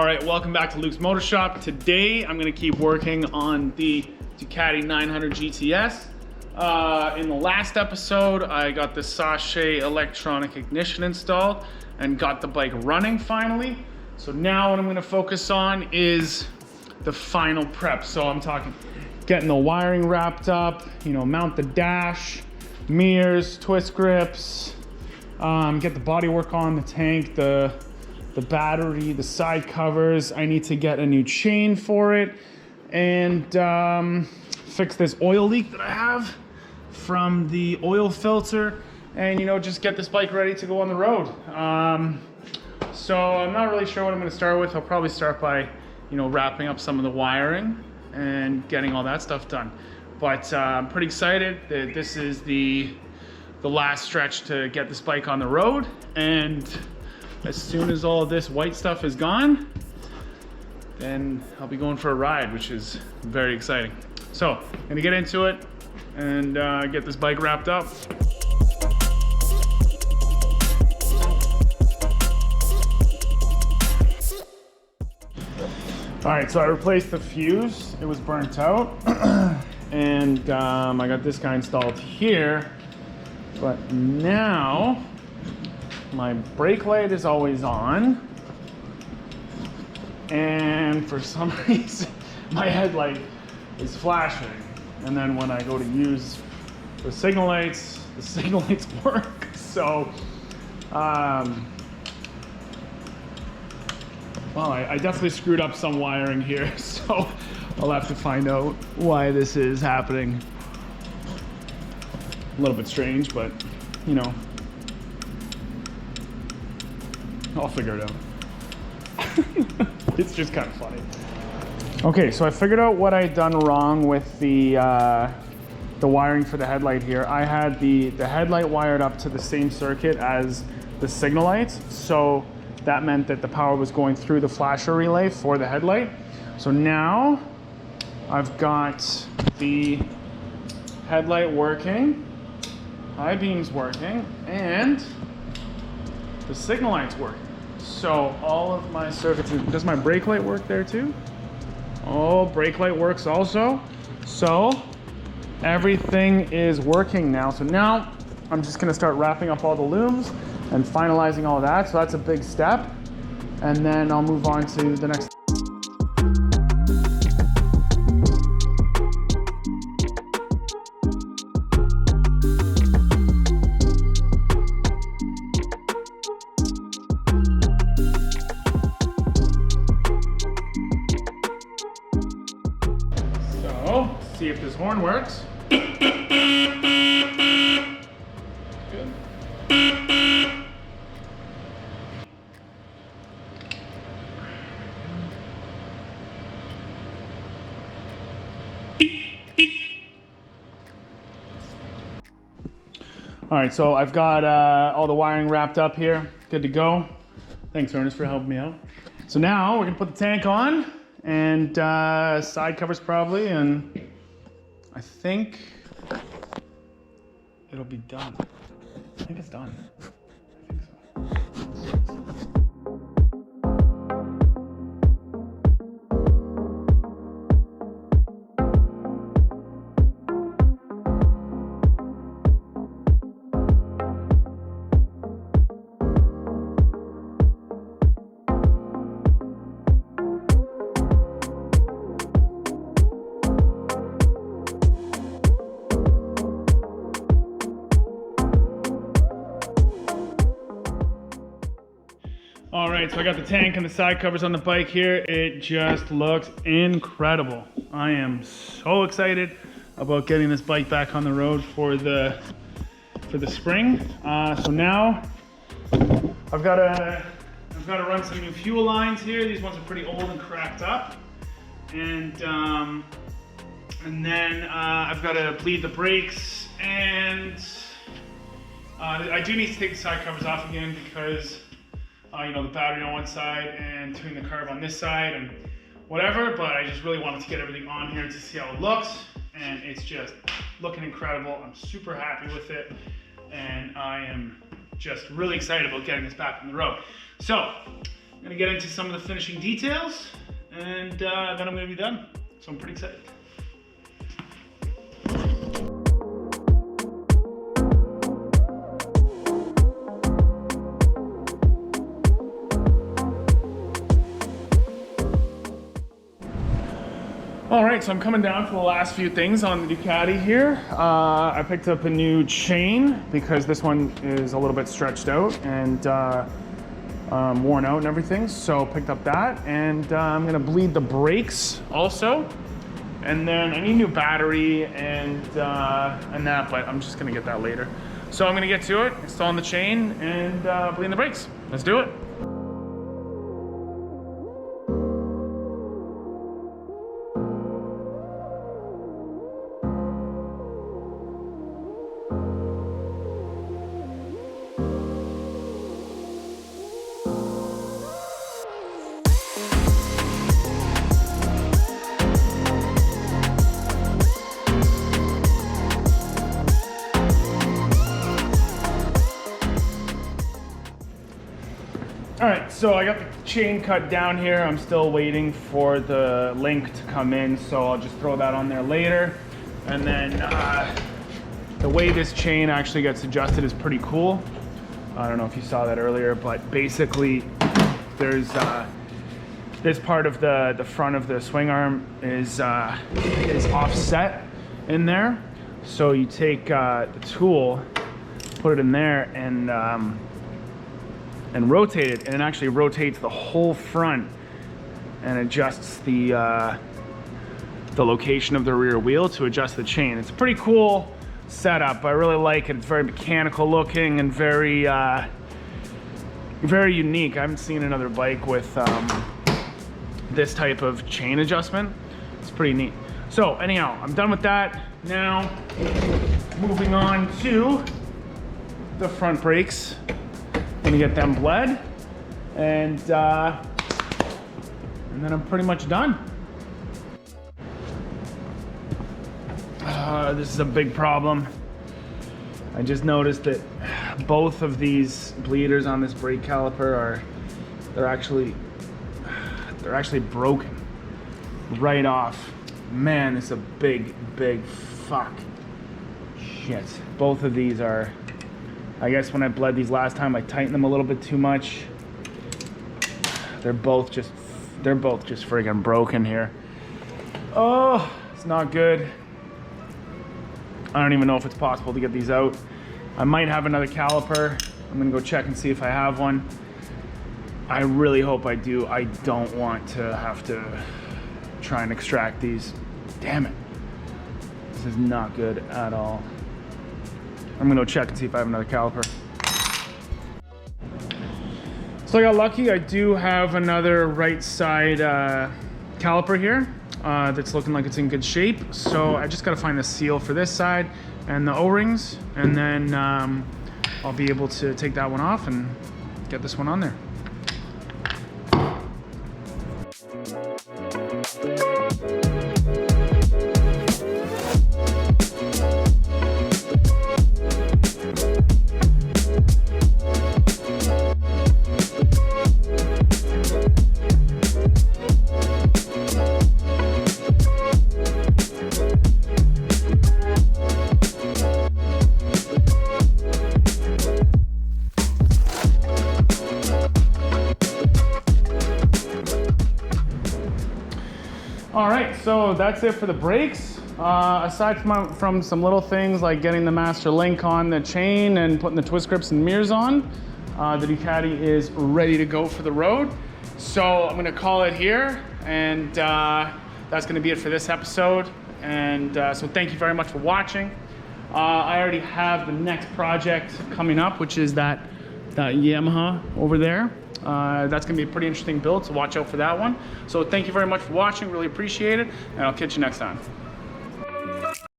right, welcome back to Luke's Motor Shop. Today, I'm gonna keep working on the Ducati 900 GTS. In the last episode, I got the Sachet electronic ignition installed and got the bike running finally. So now what I'm gonna focus on is the final prep. So I'm talking getting the wiring wrapped up, mount the dash, mirrors, twist grips, get the bodywork on the tank, the battery, the side covers. I need to get a new chain for it and fix this oil leak that I have from the oil filter and just get this bike ready to go on the road. So I'm not really sure what I'm going to start with. I'll probably start by wrapping up some of the wiring and getting all that stuff done. But I'm pretty excited that this is the last stretch to get this bike on the road, and as soon as all of this white stuff is gone, then I'll be going for a ride, which is very exciting. So I'm gonna get into it and get this bike wrapped up. All right, so I replaced the fuse. It was burnt out. And I got this guy installed here. But now, my brake light is always on. And for some reason, my headlight is flashing. And then when I go to use the signal lights work. So, well, I definitely screwed up some wiring here, so I'll have to find out why this is happening. A little bit strange, but I'll figure it out. It's just kind of funny. Okay, so I figured out what I'd done wrong with the wiring for the headlight here. I had the headlight wired up to the same circuit as the signal lights, so that meant that the power was going through the flasher relay for the headlight. So now I've got the headlight working, high beams working, and the signal lights working. So all of my circuits, does my brake light work there too? Oh, brake light works also. So everything is working now. So now I'm just gonna start wrapping up all the looms and finalizing all that. So that's a big step. And then I'll move on to the next. So, see if this horn works. All right, so I've got all the wiring wrapped up here, good to go. Thanks, Ernest, for helping me out. So now we're gonna put the tank on and side covers probably, and I think it'll be done. I think it's done. I think so. All right, so I got the tank and the side covers on the bike here. It just looks incredible. I am so excited about getting this bike back on the road for the spring. So now I've got to run some new fuel lines here. These ones are pretty old and cracked up, and then I've got to bleed the brakes, and I do need to take the side covers off again because the battery on one side and tune the carb on this side and whatever, but I just really wanted to get everything on here to see how it looks, and it's just looking incredible. I'm super happy with it, and I am just really excited about getting this back on the road. So I'm gonna get into some of the finishing details, and then I'm gonna be done. So I'm pretty excited. All right, so I'm coming down to the last few things on the Ducati here. I picked up a new chain because this one is a little bit stretched out and worn out and everything. So picked up that, and I'm gonna bleed the brakes also. And then I need a new battery and that, but I'm just gonna get that later. So I'm gonna get to it, installing the chain and bleeding the brakes. Let's do it. All right, so I got the chain cut down here. I'm still waiting for the link to come in, so I'll just throw that on there later. And then the way this chain actually gets adjusted is pretty cool. I don't know if you saw that earlier, but basically there's this part of the front of the swing arm is offset in there. So you take the tool, put it in there, and rotate it, and it actually rotates the whole front and adjusts the location of the rear wheel to adjust the chain. It's a pretty cool setup. I really like it. It's very mechanical looking and very unique. I haven't seen another bike with this type of chain adjustment. It's pretty neat. So anyhow, I'm done with that. Now moving on to the front brakes. Gonna get them bled, and then I'm pretty much done. This is a big problem. I just noticed that both of these bleeders on this brake caliper they're actually broken right off. Man, it's a big fuck. Shit. Both of these are. I guess when I bled these last time, I tightened them a little bit too much. They're both just friggin' broken here. Oh, it's not good. I don't even know if it's possible to get these out. I might have another caliper. I'm gonna go check and see if I have one. I really hope I do. I don't want to have to try and extract these. Damn it. This is not good at all. I'm gonna go check and see if I have another caliper. So I got lucky. I do have another right side caliper here that's looking like it's in good shape. So I just gotta find the seal for this side and the O-rings, and then I'll be able to take that one off and get this one on there. All right, so that's it for the brakes. Aside from some little things like getting the master link on the chain and putting the twist grips and mirrors on, the Ducati is ready to go for the road. So I'm gonna call it here, and that's gonna be it for this episode. And so thank you very much for watching. I already have the next project coming up, which is that Yamaha over there. That's gonna be a pretty interesting build, so watch out for that one. So thank you very much for watching, really appreciate it, and I'll catch you next time.